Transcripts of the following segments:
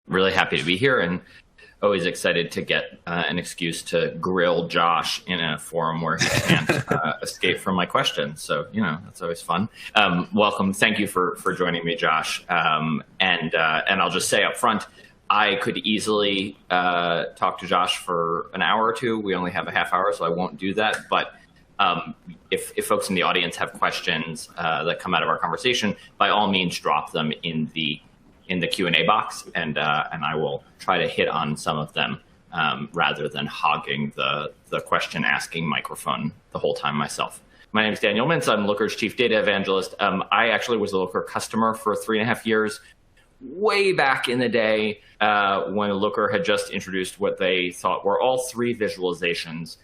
Really happy to be here and always excited to get an excuse to grill Josh in a forum where he can't escape from my questions. So, that's always fun. Welcome. Thank you for joining me, Josh. And I'll just say up front, I could easily talk to Josh for an hour or two. We only have a half hour, so I won't do that. But if folks in the audience have questions that come out of our conversation, by all means, drop them in the Q&A box, and I will try to hit on some of them rather than hogging the question asking microphone the whole time myself. My name is Daniel Mintz. I'm Looker's chief data evangelist. I actually was a Looker customer for 3.5 years, way back in the day when Looker had just introduced what they thought were all three visualizations,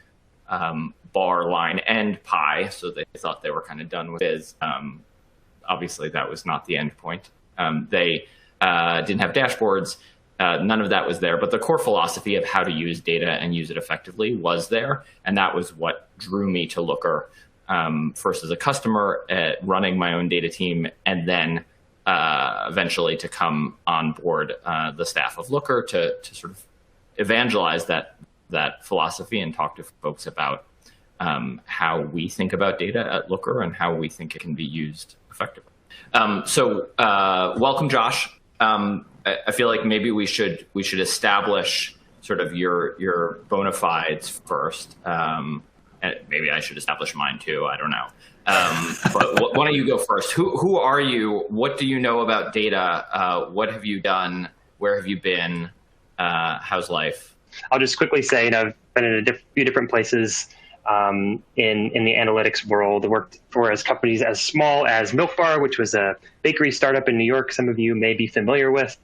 bar, line, and pie. So they thought they were kind of done with Viz. Obviously, that was not the end point. They didn't have dashboards. None of that was there. But the core philosophy of how to use data and use it effectively was there. And that was what drew me to Looker, first as a customer, running my own data team, and then eventually to come on board the staff of Looker to sort of evangelize that philosophy and talk to folks about how we think about data at Looker and how we think it can be used effectively. So welcome, Josh. I feel like maybe we should establish sort of your bona fides first. And maybe I should establish mine too. I don't know. But why don't you go first? Who are you? What do you know about data? What have you done? Where have you been? How's life? I'll just quickly say, I've been in a few different places in the analytics world. I worked for companies as small as Milk Bar, which was a bakery startup in New York. Some of you may be familiar with.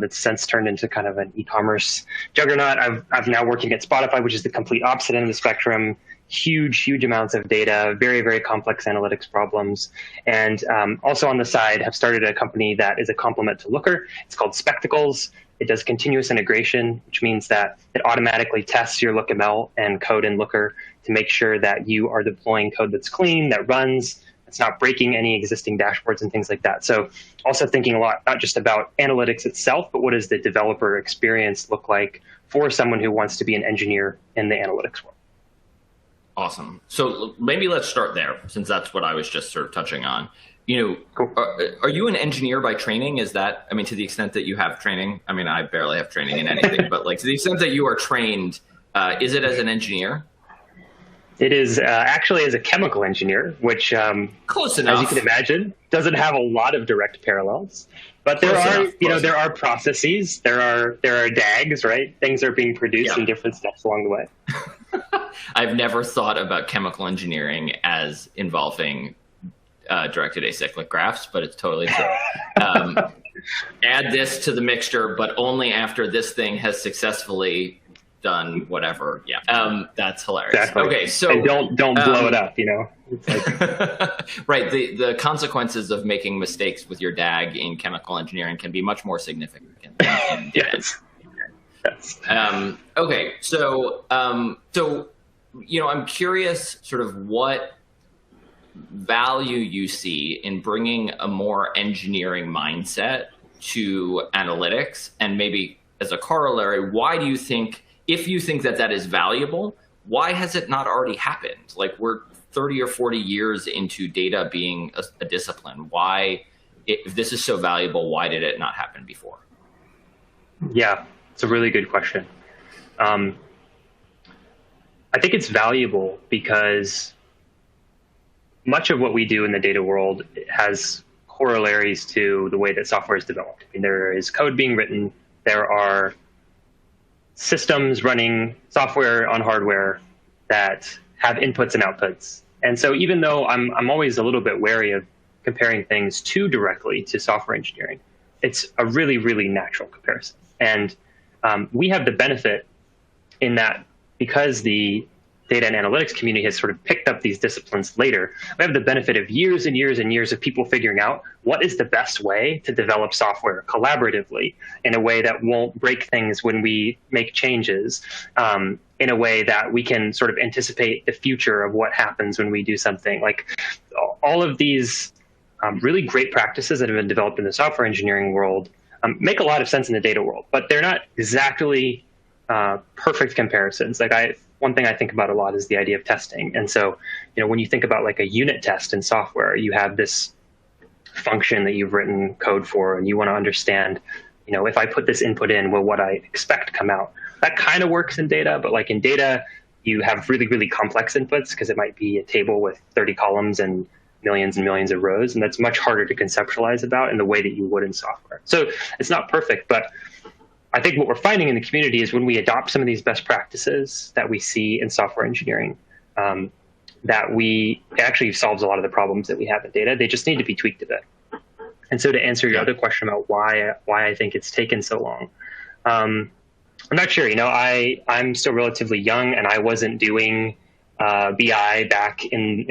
That's since turned into kind of an e-commerce juggernaut. I've now working at Spotify, which is the complete opposite end of the spectrum. Huge amounts of data, very, very complex analytics problems. And also on the side, have started a company that is a complement to Looker. It's called Spectacles. It does continuous integration, which means that it automatically tests your LookML and code in Looker to make sure that you are deploying code that's clean, that runs, it's not breaking any existing dashboards and things like that. So also thinking a lot, not just about analytics itself, but what does the developer experience look like for someone who wants to be an engineer in the analytics world. Awesome. So maybe let's start there, since that's what I was just sort of touching on. Cool. Are you an engineer by training? Is that, to the extent that you have training? I barely have training in anything, but like to the extent that you are trained, is it as an engineer? It is actually as a chemical engineer, which, close enough, as you can imagine, doesn't have a lot of direct parallels. But there are processes, there are DAGs, right? Things are being produced in different steps along the way. I've never thought about chemical engineering as involving directed acyclic graphs, but it's totally true. Add this to the mixture, but only after this thing has successfully done whatever. Yeah, that's hilarious. Exactly. Okay, so and don't blow it up. It's like... Right. The consequences of making mistakes with your DAG in chemical engineering can be much more significant than in data. Yes. Okay, so I'm curious, sort of what value you see in bringing a more engineering mindset to analytics, and maybe as a corollary, why do you think, if you think that is valuable, why has it not already happened? Like, we're 30 or 40 years into data being a discipline. Why, if this is so valuable, why did it not happen before? Yeah, it's a really good question. I think it's valuable because much of what we do in the data world has corollaries to the way that software is developed. There is code being written, there are systems running software on hardware that have inputs and outputs. And so even though I'm always a little bit wary of comparing things too directly to software engineering, it's a really, really natural comparison. And we have the benefit in that because the data and analytics community has sort of picked up these disciplines later, we have the benefit of years and years and years of people figuring out what is the best way to develop software collaboratively in a way that won't break things when we make changes, in a way that we can sort of anticipate the future of what happens when we do something. Like all of these really great practices that have been developed in the software engineering world make a lot of sense in the data world, but they're not exactly perfect comparisons. One thing I think about a lot is the idea of testing. And so, when you think about like a unit test in software, you have this function that you've written code for, and you want to understand, if I put this input in, will what I expect come out? That kind of works in data, but like in data, you have really, really complex inputs because it might be a table with 30 columns and millions of rows, and that's much harder to conceptualize about in the way that you would in software. So it's not perfect, but I think what we're finding in the community is when we adopt some of these best practices that we see in software engineering, it actually solves a lot of the problems that we have in data. They just need to be tweaked a bit. And so to answer your other question about why I think it's taken so long, I'm not sure. I'm still relatively young, and I wasn't doing BI back in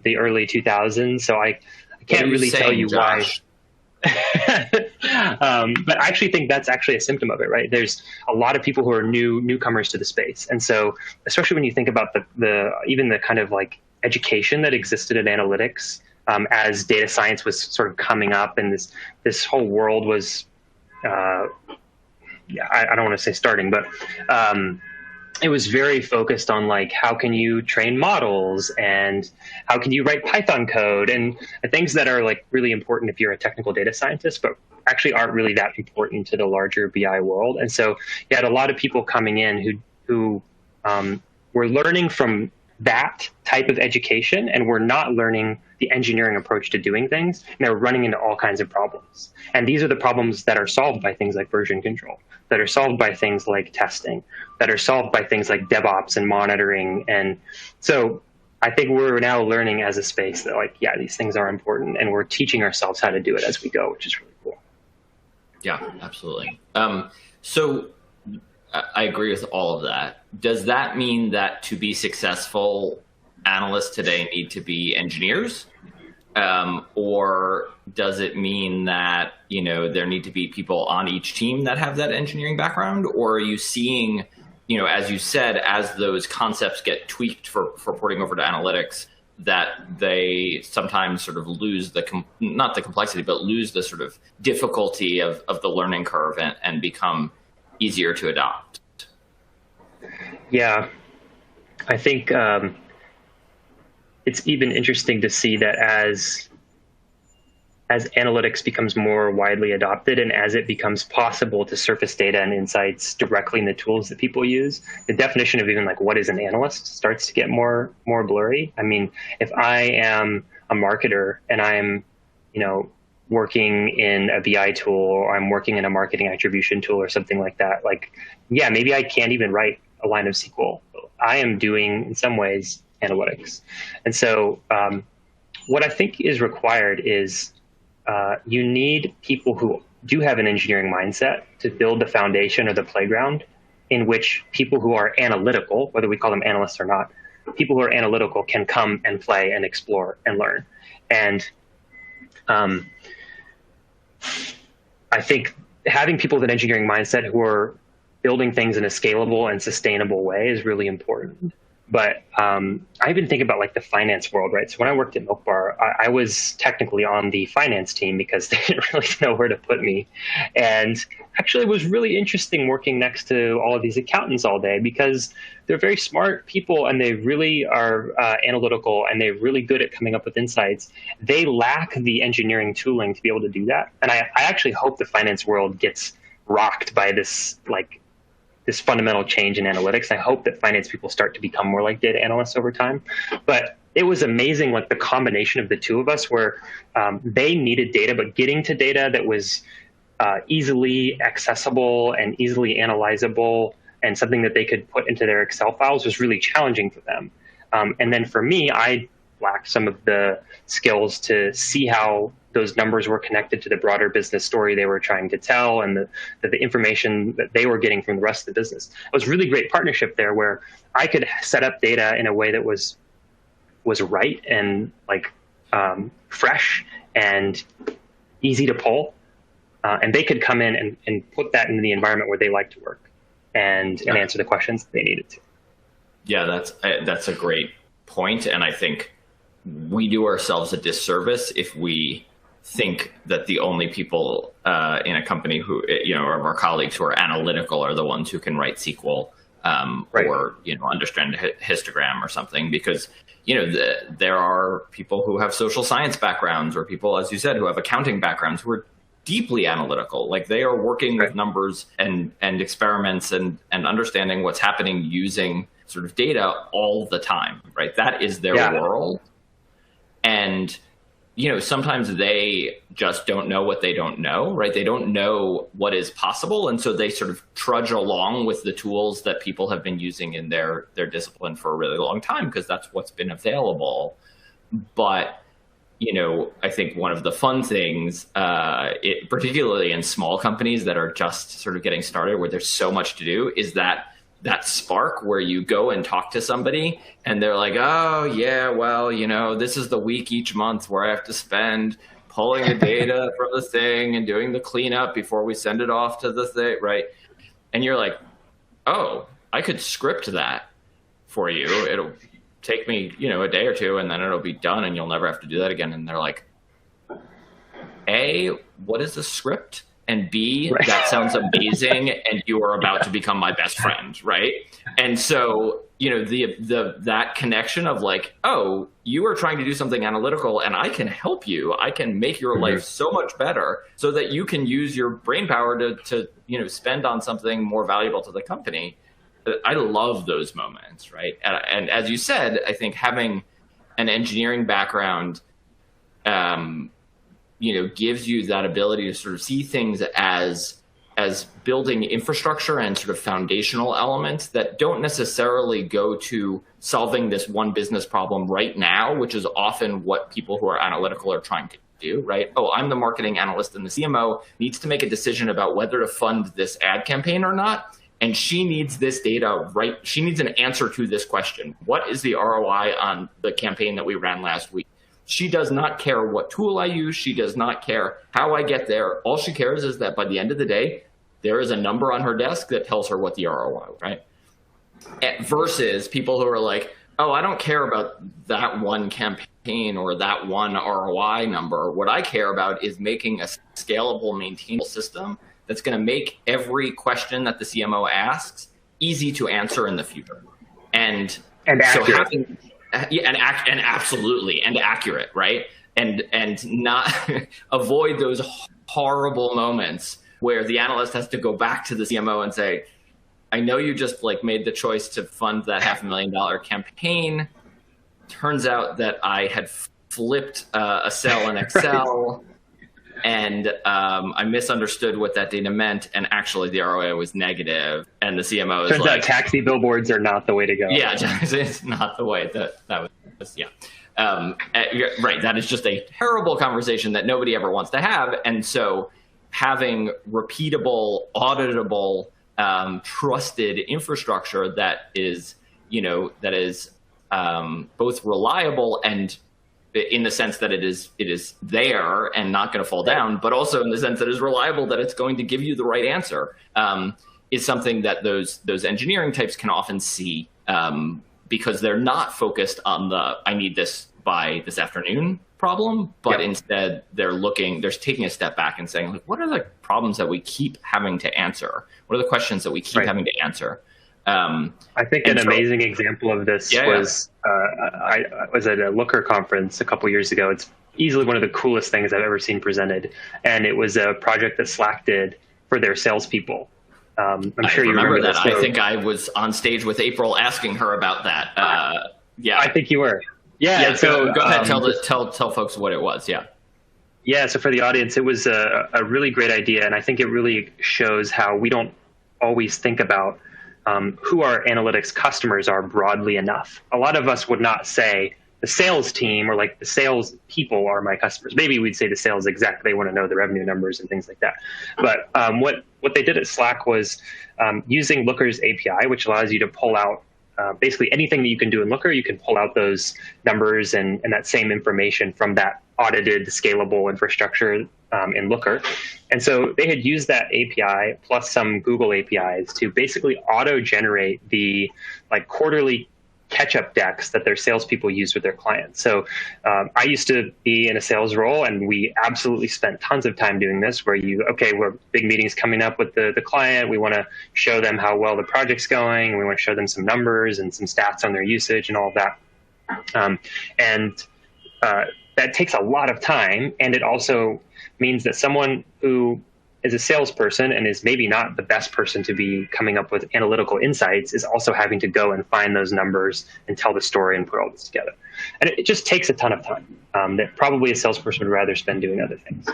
the early 2000s, so I can't really tell you why. But I actually think that's actually a symptom of it, right? There's a lot of people who are newcomers to the space. And so, especially when you think about even the kind of like education that existed in analytics, as data science was sort of coming up, and this whole world was, I don't want to say starting, but it was very focused on like, how can you train models and how can you write Python code and things that are like really important if you're a technical data scientist, but actually aren't really that important to the larger BI world. And so you had a lot of people coming in who were learning from that type of education, and we're not learning the engineering approach to doing things, and they're running into all kinds of problems. And these are the problems that are solved by things like version control, that are solved by things like testing, that are solved by things like DevOps and monitoring. And so I think we're now learning as a space that like, yeah, these things are important, and we're teaching ourselves how to do it as we go, which is really cool. Yeah, absolutely. So I agree with all of that. Does that mean that to be successful, analysts today need to be engineers? Or does it mean that, there need to be people on each team that have that engineering background? Or are you seeing, as you said, as those concepts get tweaked for porting over to analytics, that they sometimes sort of lose not the complexity, but lose the sort of difficulty of the learning curve and become easier to adopt? Yeah, I think it's even interesting to see that as analytics becomes more widely adopted, and as it becomes possible to surface data and insights directly in the tools that people use, the definition of even like what is an analyst starts to get more blurry. I mean, if I am a marketer and I'm, working in a BI tool, or I'm working in a marketing attribution tool or something like that, like, yeah, maybe I can't even write a line of SQL. I am doing, in some ways, analytics. And so what I think is required is you need people who do have an engineering mindset to build the foundation or the playground in which people who are analytical, whether we call them analysts or not, people who are analytical can come and play and explore and learn. And I think having people with an engineering mindset who are building things in a scalable and sustainable way is really important. But I even think about like the finance world, right? So when I worked at Milk Bar, I was technically on the finance team because they didn't really know where to put me. And actually it was really interesting working next to all of these accountants all day because they're very smart people and they really are analytical and they're really good at coming up with insights. They lack the engineering tooling to be able to do that. And I actually hope the finance world gets rocked by this fundamental change in analytics. I hope that finance people start to become more like data analysts over time. But it was amazing, like the combination of the two of us where they needed data, but getting to data that was easily accessible and easily analyzable and something that they could put into their Excel files was really challenging for them. And then for me, I lacked some of the skills to see how those numbers were connected to the broader business story they were trying to tell and the information that they were getting from the rest of the business. It was a really great partnership there where I could set up data in a way that was right and like fresh and easy to pull. And they could come in and put that into the environment where they like to work and answer the questions they needed to. Yeah, that's a great point. And I think we do ourselves a disservice if we think that the only people in a company who, or of our colleagues who are analytical are the ones who can write SQL or, understand a histogram or something, because, there are people who have social science backgrounds, or people, as you said, who have accounting backgrounds, who are deeply analytical. Like, they are working with numbers and experiments and understanding what's happening using sort of data all the time, right? That is their world. And, sometimes they just don't know what they don't know, right? They don't know what is possible. And so they sort of trudge along with the tools that people have been using in their discipline for a really long time, because that's what's been available. But, I think one of the fun things, particularly in small companies that are just sort of getting started, where there's so much to do, is that spark where you go and talk to somebody and they're like, oh yeah, well, this is the week each month where I have to spend pulling the data from the thing and doing the cleanup before we send it off to the thing, right? And you're like, oh, I could script that for you. It'll take me, a day or two, and then it'll be done and you'll never have to do that again. And they're like, A, what is the script? And B, that sounds amazing, and you are about to become my best friend, right? And so, that connection of like, oh, you are trying to do something analytical, and I can help you. I can make your life so much better, so that you can use your brain power to spend on something more valuable to the company. I love those moments, right? And as you said, I think having an engineering background, gives you that ability to sort of see things as building infrastructure and sort of foundational elements that don't necessarily go to solving this one business problem right now, which is often what people who are analytical are trying to do, right? Oh, I'm the marketing analyst, and the CMO needs to make a decision about whether to fund this ad campaign or not. And she needs this data, right? She needs an answer to this question. What is the ROI on the campaign that we ran last week? She does not care what tool I use. She does not care how I get there. All she cares is that by the end of the day, there is a number on her desk that tells her what the ROI, right? Versus people who are like, oh, I don't care about that one campaign or that one ROI number. What I care about is making a scalable, maintainable system that's going to make every question that the CMO asks easy to answer in the future. And so having... and absolutely, and accurate, right? And not avoid those horrible moments where the analyst has to go back to the CMO and say, I know you just made the choice to fund that $500,000 campaign. Turns out that I had flipped a cell in Excel and I misunderstood what that data meant, and actually the ROI was negative. And the CMO is turns out taxi billboards are not the way to go. Yeah, it's not the way that was. Yeah, right. That is just a terrible conversation that nobody ever wants to have. And so, having repeatable, auditable, trusted infrastructure that is both reliable and, in the sense that it is there and not going to fall down, but also in the sense that it is reliable, that it's going to give you the right answer, is something that those engineering types can often see, because they're not focused on the I need this by this afternoon problem, but instead they're taking a step back and saying, like, what are the problems that we keep having to answer? What are the questions that we keep having to answer? I think an amazing example of this was I was at a Looker conference a couple years ago. It's easily one of the coolest things I've ever seen presented, and it was a project that Slack did for their salespeople. I'm sure you remember that. I think I was on stage with April asking her about that. I think you were. Yeah. So go ahead, tell folks what it was. Yeah. Yeah. So for the audience, it was a really great idea, and I think it really shows how we don't always think about who our analytics customers are broadly enough. A lot of us would not say the sales team or the sales people are my customers. Maybe we'd say the sales exec, they want to know the revenue numbers and things like that. But what they did at Slack was using Looker's API, which allows you to pull out basically anything that you can do in Looker. You can pull out those numbers and that same information from that audited, scalable infrastructure in Looker. And so they had used that API plus some Google APIs to basically auto-generate the quarterly catch-up decks that their salespeople use with their clients. So I used to be in a sales role, and we absolutely spent tons of time doing this, where we're big meetings coming up with the client. We want to show them how well the project's going. We want to show them some numbers and some stats on their usage and all of that. That takes a lot of time, and it also means that someone who is a salesperson and is maybe not the best person to be coming up with analytical insights is also having to go and find those numbers and tell the story and put all this together. And it just takes a ton of time that probably a salesperson would rather spend doing other things.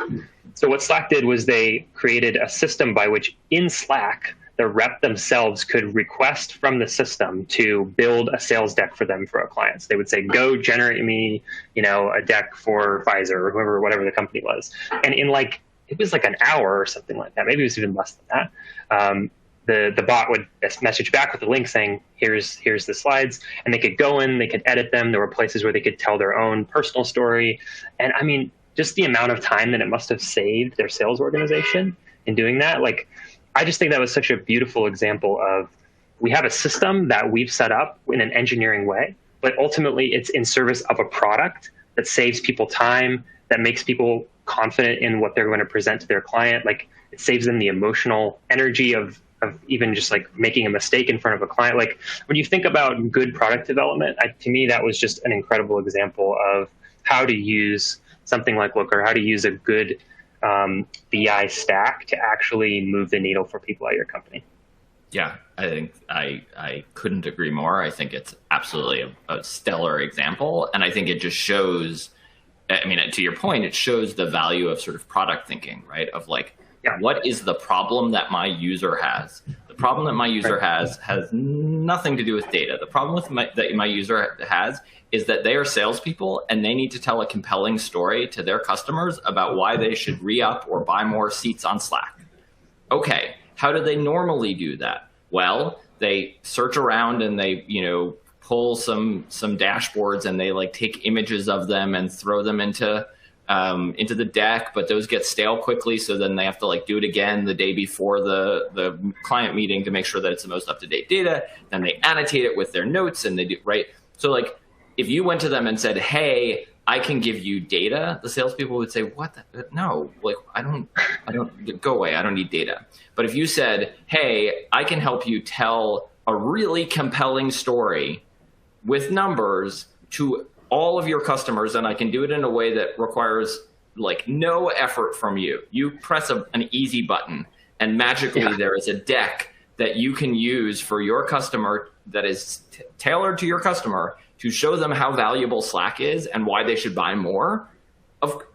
So what Slack did was they created a system by which in Slack, the rep themselves could request from the system to build a sales deck for them for a client. So they would say, go generate me, a deck for Pfizer or whatever the company was. And it was like an hour or something like that. Maybe it was even less than that. The bot would message back with a link saying, here's the slides, and they could go in, they could edit them. There were places where they could tell their own personal story. And I mean, just the amount of time that it must have saved their sales organization in doing that. I just think that was such a beautiful example of, we have a system that we've set up in an engineering way, but ultimately it's in service of a product that saves people time, that makes people confident in what they're going to present to their client. It saves them the emotional energy of even just making a mistake in front of a client. When you think about good product development, to me, that was just an incredible example of how to use something like Looker, how to use a good BI stack to actually move the needle for people at your company. Yeah, I think I couldn't agree more. I think it's absolutely a stellar example. And I think it just shows, to your point, it shows the value of sort of product thinking, right? Of what is the problem that my user has? The problem that my user has nothing to do with data. The problem that my user has is that they are salespeople and they need to tell a compelling story to their customers about why they should re-up or buy more seats on Slack. Okay, how do they normally do that? Well, they search around and they, pull some dashboards and they take images of them and throw them into the deck, but those get stale quickly. So then they have to do it again the day before the client meeting to make sure that it's the most up-to-date data. Then they annotate it with their notes and they do, right? So if you went to them and said, hey, I can give you data, the salespeople would say, what? No, I don't, go away. I don't need data. But if you said, hey, I can help you tell a really compelling story with numbers to all of your customers, and I can do it in a way that requires no effort from you. You press an easy button and magically there is a deck that you can use for your customer that is tailored to your customer to show them how valuable Slack is and why they should buy more.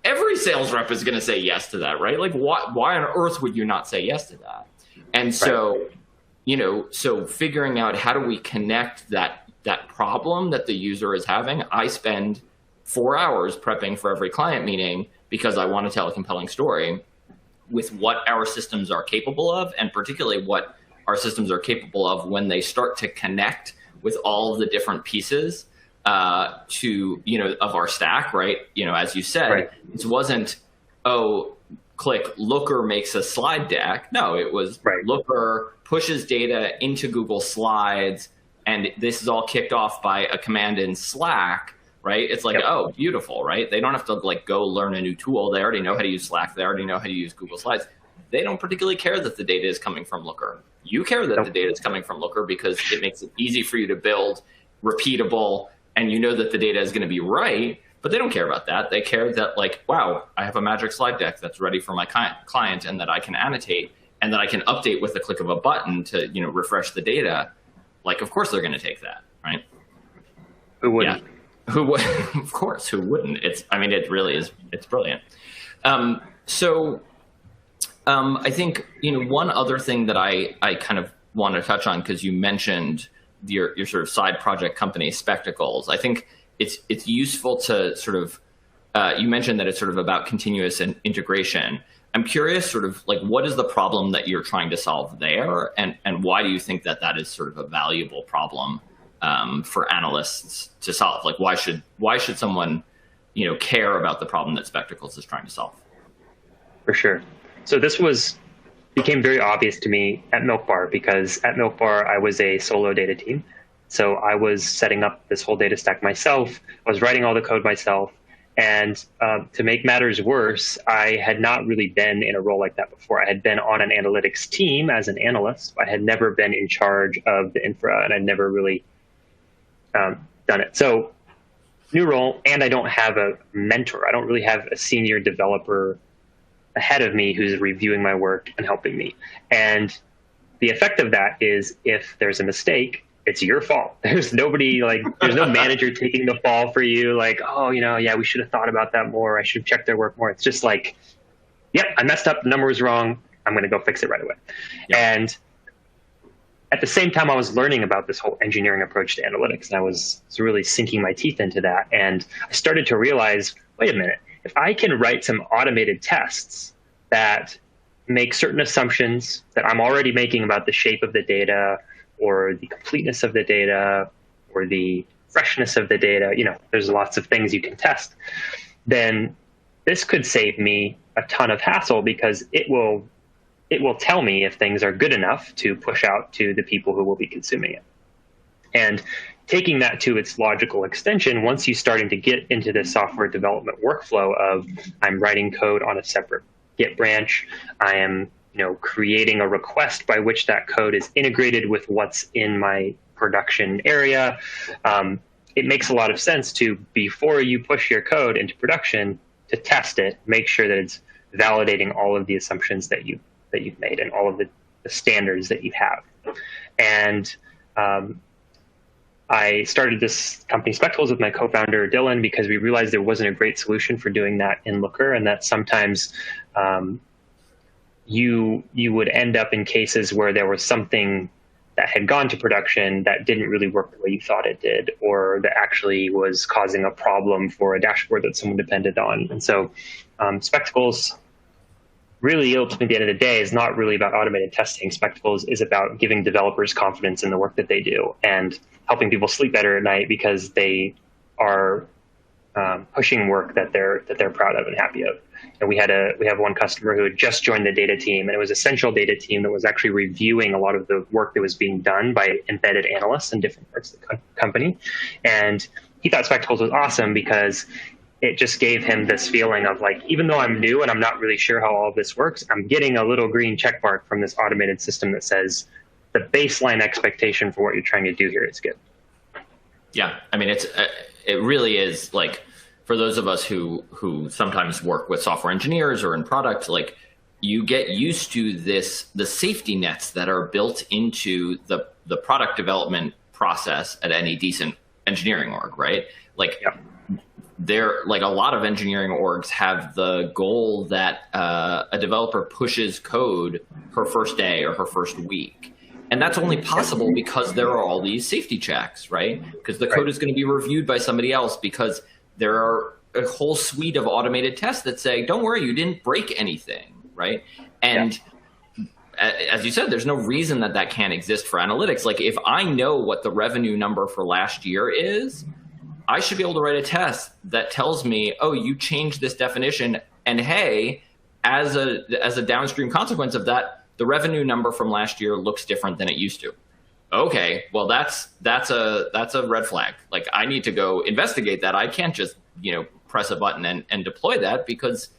Every sales rep is going to say yes to that, right? Why on earth would you not say yes to that? And so, so figuring out how do we connect that problem that the user is having. I spend 4 hours prepping for every client meeting because I want to tell a compelling story with what our systems are capable of, and particularly what our systems are capable of when they start to connect with all of the different pieces to, of our stack, right? As you said, it wasn't, click Looker makes a slide deck. No, it was Looker pushes data into Google Slides, and this is all kicked off by a command in Slack, right? It's oh, beautiful, right? They don't have to go learn a new tool. They already know how to use Slack. They already know how to use Google Slides. They don't particularly care that the data is coming from Looker. You care that the data is coming from Looker because it makes it easy for you to build repeatable, and that the data is going to be right, but they don't care about that. They care that wow, I have a magic slide deck that's ready for my client and that I can annotate and that I can update with the click of a button to, refresh the data. Of course they're going to take that, right? Who wouldn't? Yeah. Who would? Of course, who wouldn't? It really is. It's brilliant. I think, one other thing that I kind of want to touch on, because you mentioned your sort of side project company, Spectacles. I think it's useful to sort of, you mentioned that it's sort of about continuous integration. I'm curious sort of what is the problem that you're trying to solve there, and why do you think that is sort of a valuable problem for analysts to solve? Why should someone care about the problem that Spectacles is trying to solve? For sure. So this became very obvious to me at Milk Bar, because at Milk Bar I was a solo data team, So I was setting up this whole data stack myself. I was writing all the code myself. And to make matters worse, I had not really been in a role like that before. I had been on an analytics team as an analyst. I had never been in charge of the infra, and I'd never really done it. So new role, and I don't have a mentor. I don't really have a senior developer ahead of me who's reviewing my work and helping me. And the effect of that is if there's a mistake, it's your fault. There's nobody there's no manager taking the fall for you. Like, oh, yeah, we should have thought about that more. I should have checked their work more. It's just like, yep, I messed up. The number was wrong. I'm going to go fix it right away. Yep. And at the same time, I was learning about this whole engineering approach to analytics, and I was really sinking my teeth into that. And I started to realize, wait a minute, if I can write some automated tests that make certain assumptions that I'm already making about the shape of the data or the completeness of the data or the freshness of the data, there's lots of things you can test, then this could save me a ton of hassle because it will tell me if things are good enough to push out to the people who will be consuming it. And taking that to its logical extension, once you're starting to get into the software development workflow of I'm writing code on a separate Git branch, I am creating a request by which that code is integrated with what's in my production area, it makes a lot of sense to, before you push your code into production, to test it, make sure that it's validating all of the assumptions that you've made and all of the standards that you have. And I started this company, Spectacles, with my co-founder, Dylan, because we realized there wasn't a great solution for doing that in Looker, and that sometimes you would end up in cases where there was something that had gone to production that didn't really work the way you thought it did, or that actually was causing a problem for a dashboard that someone depended on. And so Spectacles really, ultimately, at the end of the day, is not really about automated testing. Spectacles is about giving developers confidence in the work that they do and helping people sleep better at night because they are pushing work that they're proud of and happy of. And we have one customer who had just joined the data team, and it was a central data team that was actually reviewing a lot of the work that was being done by embedded analysts in different parts of the company. And he thought Spectacles was awesome because it just gave him this feeling of like, even though I'm new and I'm not really sure how all of this works, I'm getting a little green check mark from this automated system that says the baseline expectation for what you're trying to do here is good. Yeah, I mean, it really is like, for those of us who sometimes work with software engineers or in product, like you get used to the safety nets that are built into the product development process at any decent engineering org, right? Like, yep. There, like a lot of engineering orgs have the goal that a developer pushes code her first day or her first week. And that's only possible because there are all these safety checks, right? Because the code is going to be reviewed by somebody else, because there are a whole suite of automated tests that say, don't worry, you didn't break anything, right? And as you said, there's no reason that can't exist for analytics. Like if I know what the revenue number for last year is, I should be able to write a test that tells me, oh, you changed this definition, and hey, as a downstream consequence of that, the revenue number from last year looks different than it used to. Okay, well that's a red flag. Like I need to go investigate that. I can't just press a button and deploy that, because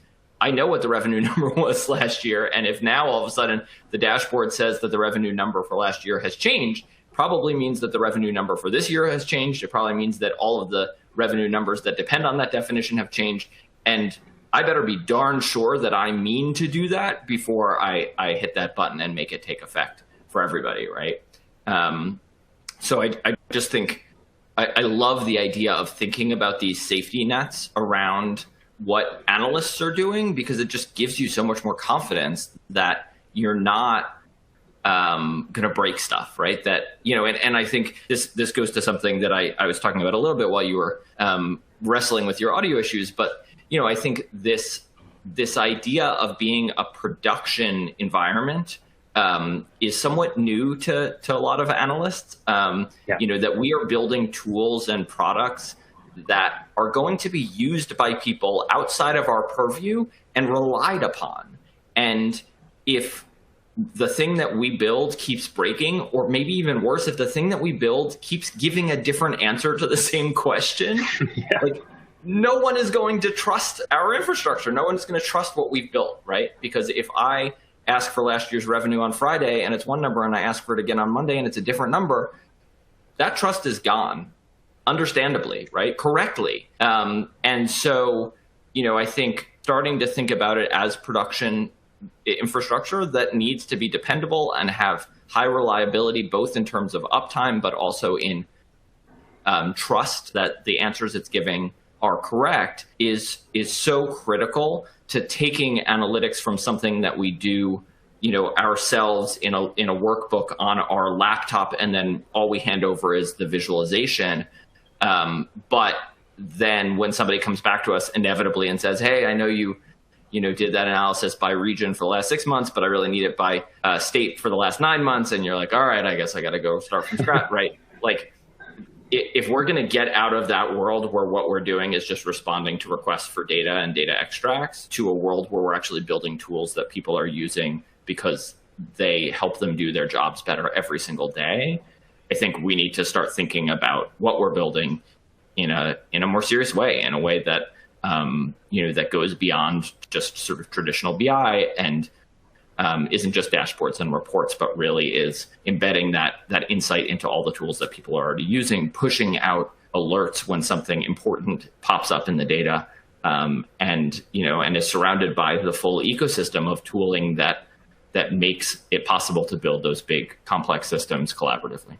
I know what the revenue number was last year, and if now all of a sudden the dashboard says that the revenue number for last year has changed, probably means that the revenue number for this year has changed. It probably means that all of the revenue numbers that depend on that definition have changed. And I better be darn sure that I mean to do that before I hit that button and make it take effect for everybody, right? So I just think I love the idea of thinking about these safety nets around what analysts are doing, because it just gives you so much more confidence that you're not going to break stuff, right? That, and I think this goes to something that I was talking about a little bit while you were wrestling with your audio issues. But, I think this idea of being a production environment is somewhat new to a lot of analysts, that we are building tools and products that are going to be used by people outside of our purview and relied upon. And if the thing that we build keeps breaking, or maybe even worse, if the thing that we build keeps giving a different answer to the same question, like no one is going to trust our infrastructure. No one's going to trust what we've built, right? Because if I ask for last year's revenue on Friday and it's one number, and I ask for it again on Monday and it's a different number, that trust is gone, understandably, right? Correctly. And so, I think starting to think about it as production infrastructure that needs to be dependable and have high reliability, both in terms of uptime, but also in trust that the answers it's giving are correct, is so critical to taking analytics from something that we do, ourselves in a workbook on our laptop, and then all we hand over is the visualization. But then when somebody comes back to us inevitably and says, hey, I know you did that analysis by region for the last 6 months, but I really need it by state for the last 9 months. And you're like, all right, I guess I got to go start from scratch, right? Like, if we're going to get out of that world where what we're doing is just responding to requests for data and data extracts, to a world where we're actually building tools that people are using because they help them do their jobs better every single day, I think we need to start thinking about what we're building in a more serious way, in a way that that goes beyond just sort of traditional BI and isn't just dashboards and reports, but really is embedding that insight into all the tools that people are already using, pushing out alerts when something important pops up in the data, and is surrounded by the full ecosystem of tooling that makes it possible to build those big complex systems collaboratively.